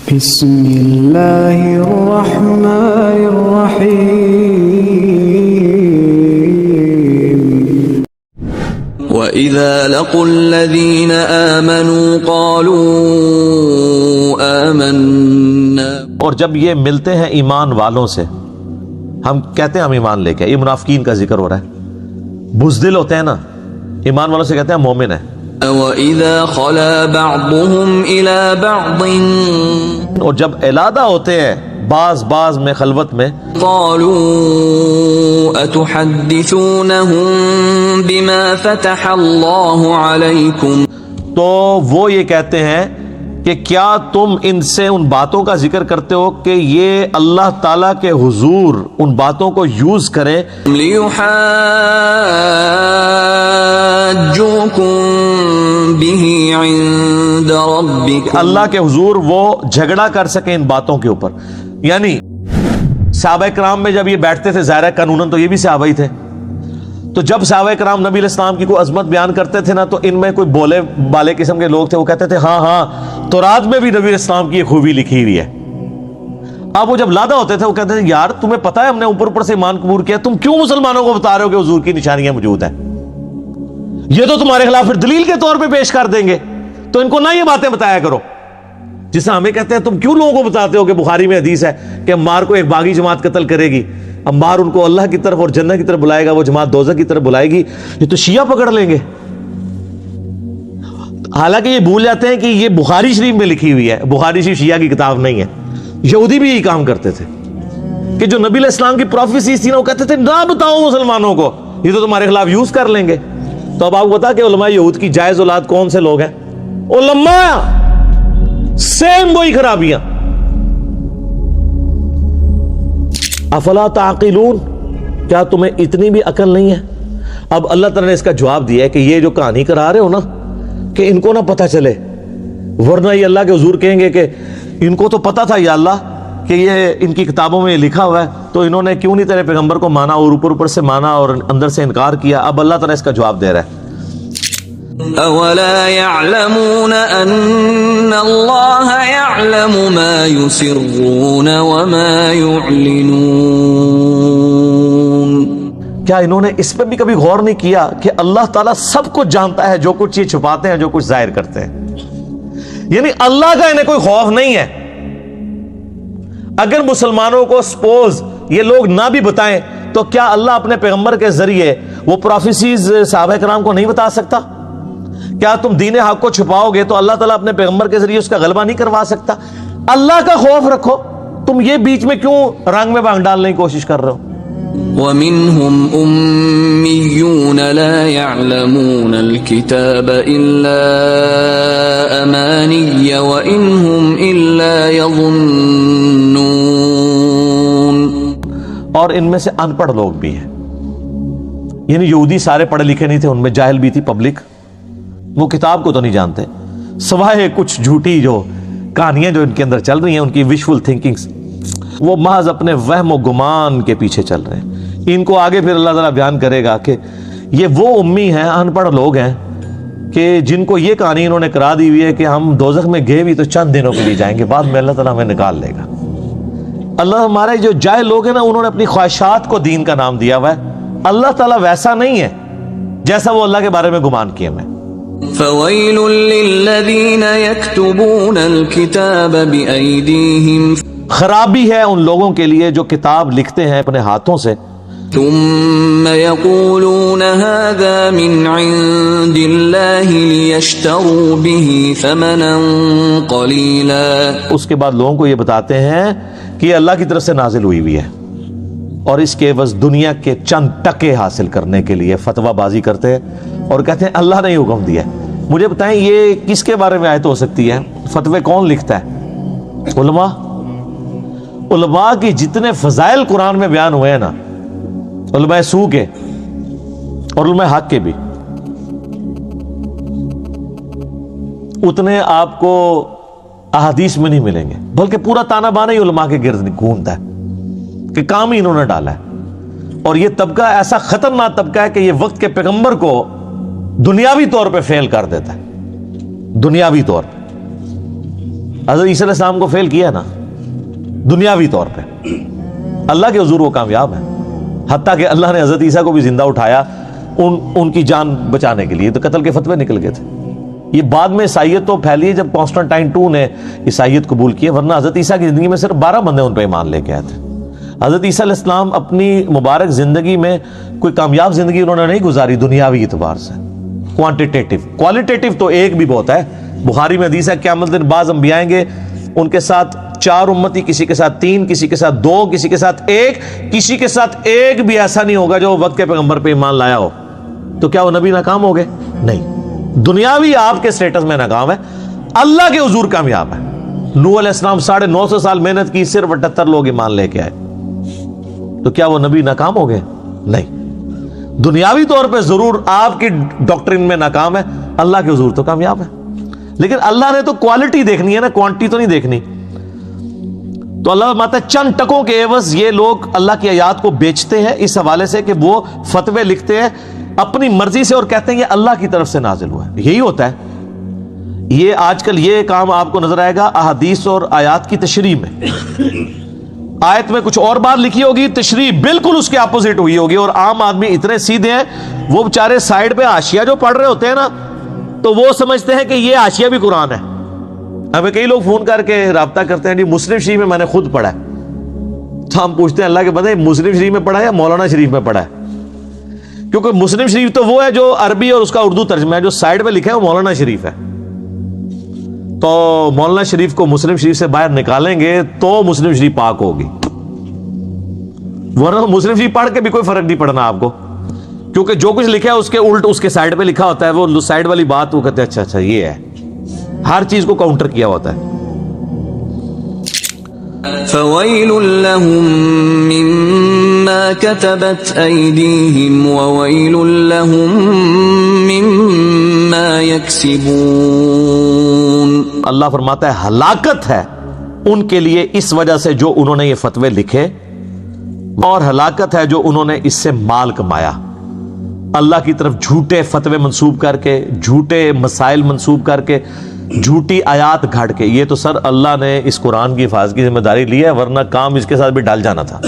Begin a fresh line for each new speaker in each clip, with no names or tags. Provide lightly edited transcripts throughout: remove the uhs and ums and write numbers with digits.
بسم اللہ الرحمن الرحیم
وَإِذَا لَقُوا الَّذِينَ آمَنُوا قَالُوا آمَنَّا.
اور جب یہ ملتے ہیں ایمان والوں سے، ہم کہتے ہیں ہم ایمان لے کے، یہ منافقین کا ذکر ہو رہا ہے، بزدل ہوتے ہیں نا، ایمان والوں سے کہتے ہیں مومن ہے.
وَإِذَا خَلَا بَعْضُهُمْ إِلَى بَعْضٍ
اور جب علادہ ہوتے ہیں بعض میں خلوت میں،
قَالُوا أَتُحَدِّثُونَهُم بِمَا فَتَحَ اللَّهُ عَلَيْكُمْ.
تو وہ یہ کہتے ہیں کہ کیا تم ان سے ان باتوں کا ذکر کرتے ہو کہ یہ اللہ تعالیٰ کے حضور ان باتوں کو یوز کریں
لِيُحَاجُّوكُم بِهِ عِندَ رَبِّكُمْ.
اللہ کے حضور وہ جھگڑا کر سکیں ان باتوں کے اوپر. یعنی صحابہ کرام میں جب یہ بیٹھتے تھے، ظاہر ہے قانوناً تو یہ بھی صحابہ ہی تھے، تو جب صحابہ کرام نبی علیہ السلام کی کوئی عظمت بیان کرتے تھے نا، تو ان میں کوئی بولے بالے قسم کے لوگ تھے، وہ کہتے تھے ہاں تورات میں بھی نبی علیہ السلام کی یہ خوبی لکھی ہوئی ہے. اب وہ جب لادہ ہوتے تھے وہ کہتے تھے یار تمہیں پتہ ہے ہم نے اوپر سے ایمان قبول کیا، تم کیوں مسلمانوں کو بتا رہے ہو کہ حضور کی نشانیاں موجود ہیں؟ یہ تو تمہارے خلاف پھر دلیل کے طور پہ پیش کر دیں گے، تو ان کو نہ یہ باتیں بتایا کرو. جسے ہمیں کہتے ہیں تم کیوں لوگوں کو بتاتے ہو کہ بخاری میں حدیث ہے کہ عمار کو ایک باغی جماعت قتل کرے گی، عمار ان کو اللہ کی طرف اور جنت کی طرف بلائے گا، وہ جماعت دوزخ کی طرف بلائے گی، یہ تو شیعہ پکڑ لیں گے. حالانکہ یہ بھول جاتے ہیں کہ یہ بخاری شریف میں لکھی ہوئی ہے، بخاری شریف شیعہ کی کتاب نہیں ہے. یہودی بھی یہی کام کرتے تھے کہ جو نبی علیہ السلام کی پروفیسیز تھی نا، وہ کہتے تھے نہ بتاؤ مسلمانوں کو، یہ تو تمہارے خلاف یوز کر لیں گے. تو اب آپ کو بتا کہ علماء یہود کی جائز اولاد کون سے لوگ ہیں؟ علماء. سیم وہی خرابیاں. افلا تعقلون، کیا تمہیں اتنی بھی عقل نہیں ہے؟ اب اللہ تعالیٰ نے اس کا جواب دیا ہے کہ یہ جو کہانی کرا رہے ہو نا، کہ ان کو نہ پتہ چلے، ورنہ یہ اللہ کے حضور کہیں گے کہ ان کو تو پتہ تھا یا اللہ کہ یہ ان کی کتابوں میں لکھا ہوا ہے، تو انہوں نے کیوں نہیں تیرے پیغمبر کو مانا اور اوپر سے مانا اور اندر سے انکار کیا. اب اللہ تعالیٰ اس کا جواب دے رہا ہے.
أَوَلَا يَعْلَمُونَ أَنَّ اللَّهَ يَعْلَمُ مَا يُسِرُّونَ وَمَا يُعْلِنُونَ.
کیا انہوں نے اس پہ بھی کبھی غور نہیں کیا کہ اللہ تعالیٰ سب کچھ جانتا ہے، جو کچھ یہ چھپاتے ہیں، جو کچھ ظاہر کرتے ہیں؟ یعنی اللہ کا انہیں کوئی خوف نہیں ہے. اگر مسلمانوں کو سپوز یہ لوگ نہ بھی بتائیں تو کیا اللہ اپنے پیغمبر کے ذریعے وہ پروفیسیز صحابہ کرام کو نہیں بتا سکتا؟ کیا تم دین حق کو چھپاؤ گے تو اللہ تعالیٰ اپنے پیغمبر کے ذریعے اس کا غلبہ نہیں کروا سکتا؟ اللہ کا خوف رکھو. تم یہ بیچ میں کیوں رنگ میں بانگ ڈالنے کی کوشش کر رہے ہو؟
وَمِنْهُمْ أُمِّيُّونَ لَا يَعْلَمُونَ الْكِتَابَ إِلَّا أَمَانِيَّ وَإِنْهُمْ إِلَّا يَظُنُّونَ.
اور ان میں سے ان پڑھ لوگ بھی ہیں. یعنی یہودی سارے پڑھے لکھے نہیں تھے، ان میں جاہل بھی تھی پبلک. وہ کتاب کو تو نہیں جانتے، سوائے کچھ جھوٹی جو کہانیاں جو ان کے اندر چل رہی ہیں، ان کی وشفل تھنکنگز، وہ محض اپنے وہم و گمان کے پیچھے چل رہے ہیں. ان کو آگے پھر اللہ تعالیٰ بیان کرے گا کہ یہ وہ امی ہیں، ان پڑھ لوگ ہیں کہ جن کو یہ کہانی انہوں نے کرا دی ہوئی ہے کہ ہم دوزخ میں گئے بھی تو چند دنوں کے لیے جائیں گے، بعد میں اللہ تعالیٰ ہمیں نکال لے گا. اللہ ہمارے جو جاہل لوگ ہیں نا، انہوں نے اپنی خواہشات کو دین کا نام دیا ہوا ہے. اللہ تعالیٰ ویسا نہیں ہے جیسا وہ اللہ کے بارے میں گمان کیے میں.
فَوَيْلٌ لِّلَّذِينَ يَكْتُبُونَ الْكِتَابَ بِأَيْدِيهِمْ.
خرابی ہے ان لوگوں کے لیے جو کتاب لکھتے ہیں اپنے ہاتھوں سے،
ثُمَّ يَقُولُونَ هَذَا مِنْ عِندِ اللَّهِ لِيَشْتَرُوا بِهِ ثَمَنًا قَلِيلًا.
اس کے بعد لوگوں کو یہ بتاتے ہیں کہ یہ اللہ کی طرف سے نازل ہوئی ہوئی ہے، اور اس کے عوض دنیا کے چند ٹکے حاصل کرنے کے لیے فتویٰ بازی کرتے ہیں اور کہتے ہیں اللہ نے حکم دیا ہے. مجھے بتائیں یہ کس کے بارے میں آیت ہو سکتی ہے؟ فتوے کون لکھتا ہے؟ علماء. علماء کی جتنے فضائل قرآن میں بیان ہوئے ہیں نا، علماء سو کے اور علماء حق کے بھی، اتنے آپ کو احادیث میں نہیں ملیں گے. بلکہ پورا تانا بانا ہی علماء کے گرد گھومتا ہے کہ کام ہی انہوں نے ڈالا ہے. اور یہ طبقہ ایسا خطرناک طبقہ ہے کہ یہ وقت کے پیغمبر کو دنیاوی طور پہ فیل کر دیتا ہے، دنیاوی طور پہ. حضرت عیسیٰ علیہ السلام کو فیل کیا نا دنیاوی طور پہ، اللہ کے حضور وہ کامیاب ہے، حتیٰ کہ اللہ نے حضرت عیسیٰ کو بھی زندہ اٹھایا ان کی جان بچانے کے لیے، تو قتل کے فتوے نکل گئے تھے۔ یہ بعد میں عیسائیت تو پھیلی ہے جب کانسٹنٹائن II نے عیسائیت قبول کی، ورنہ حضرت عیسیٰ کی زندگی میں صرف 12 بندے ان پہ ایمان لے کے آئے تھے۔ حضرت عیسیٰ علیہ السلام اپنی مبارک زندگی میں کوئی کامیاب زندگی انہوں نے نہیں گزاری دنیاوی اعتبار سے، کوانٹیٹیو، کوالیٹیٹیو تو ایک بھی بہت ہے۔ بخاری میں حدیث ہے قیامت دن بعض انبیاء آئیں گے، ان کے ساتھ 4 امتی، کسی کے ساتھ 3، کسی کے ساتھ 2، کسی کے ساتھ 1، کسی کے ساتھ ایک بھی ایسا نہیں ہوگا جو وقت کے پیغمبر پہ ایمان لایا ہو۔ تو کیا وہ نبی ناکام ہو گئے؟ نہیں، دنیاوی آپ کے سٹیٹس میں ناکام ہے، اللہ کے حضور کامیاب ہے۔ نوح علیہ السلام 950 سال محنت کی، صرف 78 لوگ ایمان لے کے آئے، تو کیا وہ نبی ناکام ہو گئے؟ نہیں، دنیاوی طور پہ ضرور آپ کی ڈاکٹرین میں ناکام ہے، اللہ کے حضور تو کامیاب ہے۔ لیکن اللہ نے تو کوالٹی دیکھنی ہے نا، کوانٹی تو نہیں دیکھنی۔ تو اللہ فرماتا ہے چند ٹکوں کے عوض یہ لوگ اللہ کی آیات کو بیچتے ہیں، اس حوالے سے کہ وہ فتوے لکھتے ہیں اپنی مرضی سے اور کہتے ہیں یہ اللہ کی طرف سے نازل ہوا ہے۔ یہی ہوتا ہے، یہ آج کل یہ کام آپ کو نظر آئے گا احادیث اور آیات کی تشریح میں۔ آیت میں کچھ اور بات لکھی ہوگی، تشریح بالکل اس کے اپوزٹ ہوئی ہوگی، اور عام آدمی اتنے سیدھے ہیں وہ بیچارے سائیڈ پہ حاشیہ جو پڑھ رہے ہوتے ہیں نا، تو وہ سمجھتے ہیں کہ یہ حاشیہ بھی قرآن ہے۔ ہمیں کئی لوگ فون کر کے رابطہ کرتے ہیں، جی مسلم شریف میں میں نے خود پڑھا ہے، تو ہم پوچھتے ہیں اللہ کے بندے مسلم شریف میں پڑھا ہے یا مولانا شریف میں پڑھا ہے؟ کیونکہ مسلم شریف تو وہ ہے جو عربی اور اس کا اردو ترجمہ ہے، جو سائیڈ پہ لکھا ہے وہ مولانا شریف ہے۔ تو مولانا شریف کو مسلم شریف سے باہر نکالیں گے تو مسلم شریف پاک ہوگی، ورنہ مسلم شریف پڑھ کے بھی کوئی فرق نہیں پڑنا آپ کو، کیونکہ جو کچھ لکھا ہے اس کے الٹ اس کے سائیڈ پہ لکھا ہوتا ہے، وہ سائیڈ والی بات وہ کہتے ہیں اچھا اچھا یہ ہے، ہر چیز کو کاؤنٹر کیا ہوتا ہے۔
فويل لهم مما كتبت أيديهم وويل لهم مما يكسبون۔
اللہ فرماتا ہے ہلاکت ہے ان کے لیے اس وجہ سے جو انہوں نے یہ فتوے لکھے، اور ہلاکت ہے جو انہوں نے اس سے مال کمایا، اللہ کی طرف جھوٹے فتوے منسوب کر کے، جھوٹے مسائل منسوب کر کے، جھوٹی آیات گھڑ کے۔ یہ تو سر اللہ نے اس قرآن کی حفاظت کی ذمہ داری لی ہے، ورنہ کام اس کے ساتھ بھی ڈال جانا تھا۔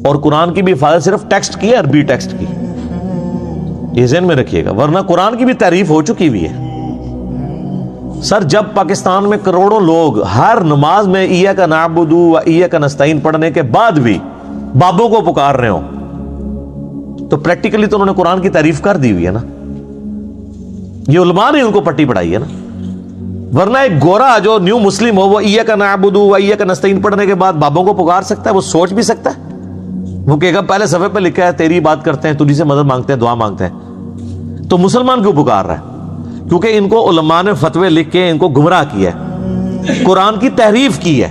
اور قرآن کی بھی حفاظت صرف ٹیکسٹ کی ہے، عربی ٹیکسٹ کی، یہ ذہن میں رکھیے گا، ورنہ قرآن کی بھی تعریف ہو چکی ہوئی ہے۔ سر جب پاکستان میں کروڑوں لوگ ہر نماز میں ایاک نعبد و ایاک نستعین پڑھنے کے بعد بھی بابوں کو پکار رہے ہوں، تو پریکٹیکلی تو انہوں نے قرآن کی تعریف کر دی ہوئی ہے نا، یہ علماء نے ان کو پٹی پڑھائی ہے نا۔ ورنہ ایک گورا جو نیو مسلم ہو وہ ایاک نعبد و ایاک نستعین پڑھنے کے بعد بابوں کو پکار سکتا ہے؟ وہ سوچ بھی سکتا ہے؟ وہ کہے گا پہلے صفحے پہ لکھا ہے تیری بات کرتے ہیں، تجھی سے مدد مانگتے ہیں، دعا مانگتے ہیں، تو مسلمان کیوں پکار رہا ہے؟ کیونکہ ان کو علماء نے فتوے لکھ کے ان کو گمراہ کیا ہے، قرآن کی تحریف کی ہے۔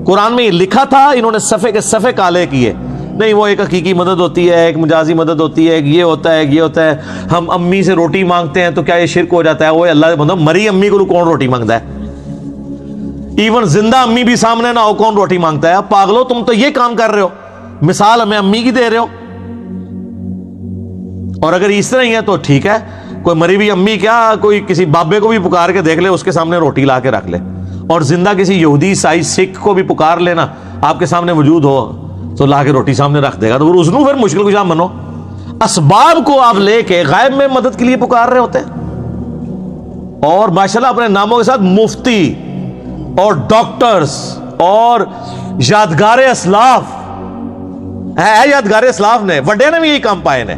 قرآن میں یہ لکھا تھا، انہوں نے صفحے کے صفحے کالے کیے، نہیں وہ ایک حقیقی مدد ہوتی ہے، ایک مجازی مدد ہوتی ہے، ایک یہ ہوتا ہے، ایک یہ ہوتا ہے، ہم امی سے روٹی مانگتے ہیں تو کیا یہ شرک ہو جاتا ہے؟ وہ اللہ بندہ مری امی کو کون روٹی مانگتا ہے؟ ایون زندہ امی بھی سامنے نہ ہو کون روٹی مانگتا ہے؟ پاگلو تم تو یہ کام کر رہے ہو، مثال ہمیں امی کی دے رہے ہو۔ اور اگر اس طرح ہی ہے تو ٹھیک ہے، کوئی مری بھی امی کیا کوئی کسی بابے کو بھی پکار کے دیکھ لے، اس کے سامنے روٹی لا کے رکھ لے، اور زندہ کسی یہودی عیسائی سکھ کو بھی پکار لینا، آپ کے سامنے موجود ہو تو لا کے روٹی سامنے رکھ دے گا، تو اس نو پھر مشکل کشا منو۔ اسباب کو آپ لے کے غائب میں مدد کے لیے پکار رہے ہوتے ہیں، اور ماشاءاللہ اپنے ناموں کے ساتھ مفتی اور ڈاکٹرز اور یادگار اسلاف ہے، یادگار اسلاف نے وڈے نے بھی یہی کام پائے نے،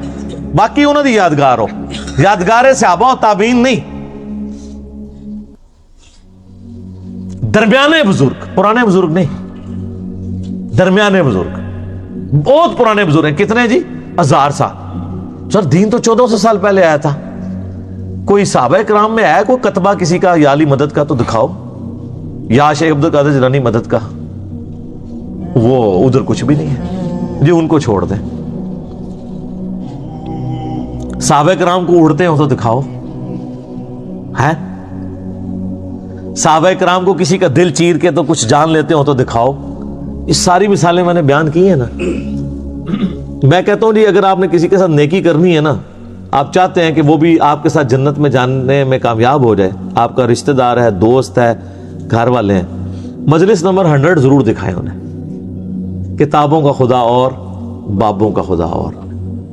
باقی انہوں نے یادگار ہو، یادگار صحابہ و تابعین نہیں، درمیانے بزرگ، پرانے بزرگ نہیں، درمیانے بزرگ، بہت پرانے بزرگ ہیں۔ کتنے جی؟ 1000 سال۔ سر دین تو 1400 سال پہلے آیا تھا، کوئی صحابہ کرام میں آیا کوئی کتبہ کسی کا یا علی مدد کا تو دکھاؤ، یا شیخ عبد القادر جیلانی مدد کا، وہ ادھر کچھ بھی نہیں ہے جی، ان کو چھوڑ دیں۔ صحابہ کرام کو اڑتے ہو تو دکھاؤ، ہے صحابہ کرام کو کسی کا دل چیر کے تو کچھ جان لیتے ہو تو دکھاؤ۔ اس ساری مثالیں میں نے بیان کی ہیں نا۔ میں کہتا ہوں جی اگر آپ نے کسی کے ساتھ نیکی کرنی ہے نا، آپ چاہتے ہیں کہ وہ بھی آپ کے ساتھ جنت میں جانے میں کامیاب ہو جائے، آپ کا رشتہ دار ہے، دوست ہے، گھر والے ہیں, مجلس نمبر 100 ضرور دکھائیں انہیں, کتابوں کا خدا اور بابوں کا خدا اور.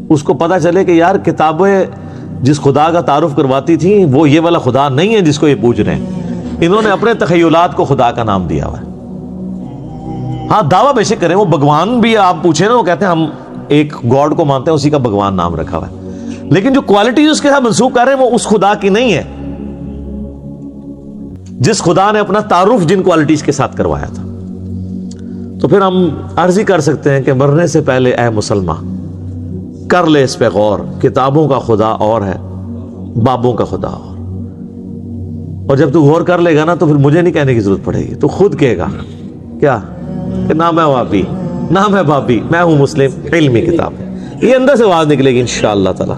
اس کو پتہ چلے کہ یار کتابیں جس خدا کا تعارف کرواتی تھیں وہ یہ والا خدا نہیں ہے جس کو یہ پوج رہے ہیں, انہوں نے اپنے تخیلات کو خدا کا نام دیا ہوا ہے. ہاں دعویٰ بے شک کریں, وہ بھگوان بھی آپ پوچھیں نا, وہ کہتے ہیں ہم ایک گاڈ کو مانتے ہیں, اسی کا بھگوان نام رکھا ہوا ہے, لیکن جو کوالٹیز اس کے ساتھ منسوخ کر رہے ہیں وہ اس خدا کی نہیں ہے جس خدا نے اپنا تعارف جن کوالٹیز کے ساتھ کروایا تھا. تو پھر ہم عرض ہی کر سکتے ہیں کہ مرنے سے پہلے اے مسلمان کر لے اس پہ غور, کتابوں کا خدا اور ہے, بابوں کا خدا اور. اور جب تو غور کر لے گا نا تو پھر مجھے نہیں کہنے کی ضرورت پڑے گی, تو خود کہے گا کیا کہ نہ میں وابی نہ میں بابی, میں ہوں مسلم, علمی کتاب. یہ اندر سے آواز نکلے گی انشاءاللہ تعالی.